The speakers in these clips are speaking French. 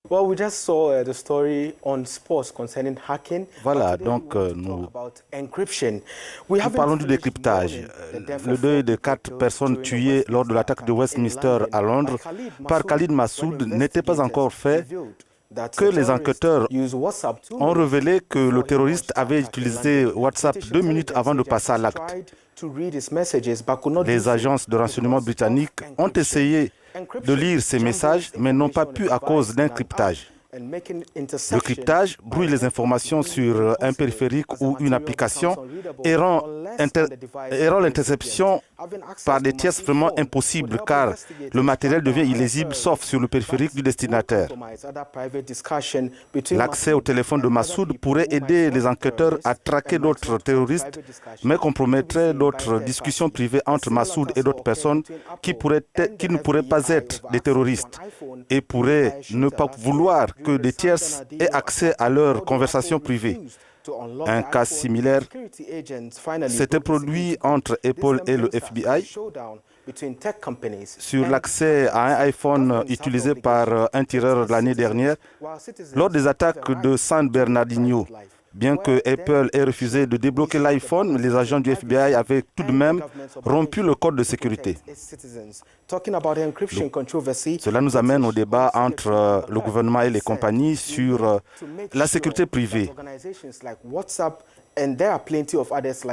Well, we just saw the story on sports concerning hacking. Voilà, donc nous Parlons du décryptage. Le deuil de 4 personnes tuées lors de l'attaque de Westminster à Londres par Khalid Massoud n'était pas encore fait que les enquêteurs ont révélé que le terroriste avait utilisé WhatsApp 2 minutes avant de passer à l'acte. Les agences de renseignement britanniques ont essayé de lire ces messages, mais n'ont pas pu à cause d'un cryptage. Le cryptage brouille les informations sur un périphérique ou une application et rend l'interception par des tiers vraiment impossible car le matériel devient illisible sauf sur le périphérique du destinataire. L'accès au téléphone de Massoud pourrait aider les enquêteurs à traquer d'autres terroristes, mais compromettrait d'autres discussions privées entre Massoud et d'autres personnes qui ne pourraient pas être des terroristes et pourraient ne pas vouloir que des tiers aient accès à leurs conversations privées. Un cas similaire s'était produit entre Apple et le FBI sur l'accès à un iPhone utilisé par un tireur l'année dernière lors des attaques de San Bernardino. Bien que Apple ait refusé de débloquer l'iPhone, les agents du FBI avaient tout de même rompu le code de sécurité. Cela nous amène au débat entre le gouvernement et les compagnies sur la sécurité privée.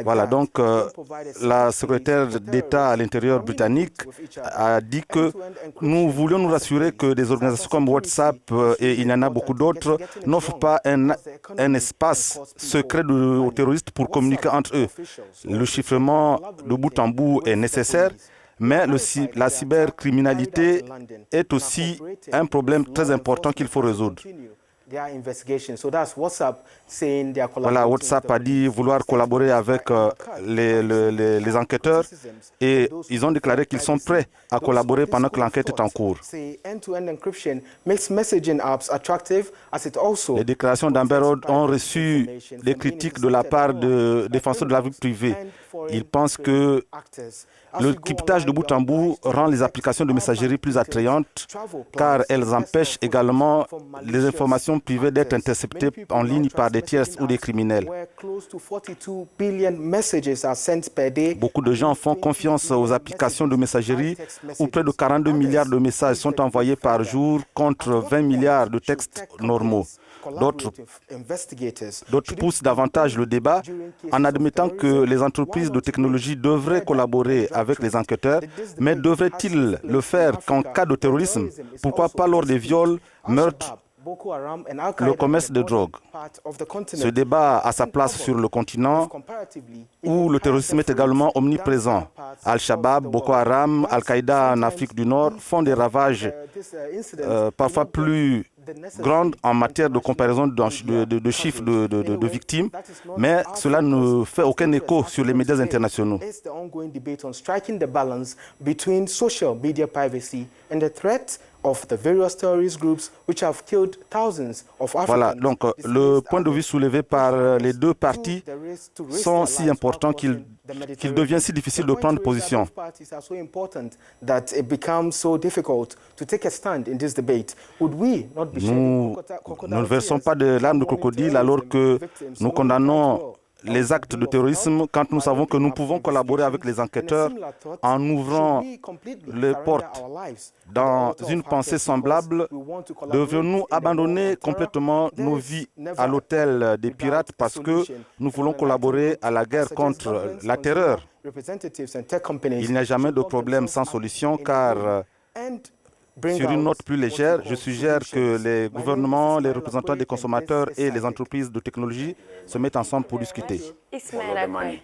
Voilà, donc la secrétaire d'État à l'intérieur britannique a dit que nous voulions nous rassurer que des organisations comme WhatsApp et il y en a beaucoup d'autres n'offrent pas un espace secret aux terroristes pour communiquer entre eux. Le chiffrement de bout en bout est nécessaire, mais la cybercriminalité est aussi un problème très important qu'il faut résoudre. Voilà, WhatsApp a dit vouloir collaborer avec les enquêteurs et ils ont déclaré qu'ils sont prêts à collaborer pendant que l'enquête est en cours. Les déclarations d'Amber Heard ont reçu des critiques de la part de défenseurs de la vie privée. Ils pensent que le cryptage de bout en bout rend les applications de messagerie plus attrayantes car elles empêchent également les informations privées d'être interceptées en ligne par des tiers ou des criminels. Beaucoup de gens font confiance aux applications de messagerie où près de 42 milliards de messages sont envoyés par jour contre 20 milliards de textes normaux. D'autres poussent davantage le débat en admettant que les entreprises de technologie devraient collaborer avec les enquêteurs, mais devraient-ils le faire qu'en cas de terrorisme? Pourquoi pas lors des viols, meurtres, le commerce de drogue? Ce débat a sa place sur le continent où le terrorisme est également omniprésent. Al-Shabaab, Boko Haram, Al-Qaïda en Afrique du Nord font des ravages parfois plus grande en matière de comparaison de chiffres de victimes, mais cela ne fait aucun écho sur les médias internationaux. Voilà, donc le point de vue soulevé par les deux parties sont si importants qu'il devient si difficile de prendre position. Nous ne versons pas de larmes de crocodile alors que nous condamnons les actes de terrorisme quand nous savons que nous pouvons collaborer avec les enquêteurs en ouvrant les portes. Dans une pensée semblable, devrions-nous abandonner complètement nos vies à l'autel des pirates parce que nous voulons collaborer à la guerre contre la terreur? Il n'y a jamais de problème sans solution car sur une note plus légère, je suggère que les gouvernements, les représentants des consommateurs et les entreprises de technologie se mettent ensemble pour discuter. Ismaël Akoué.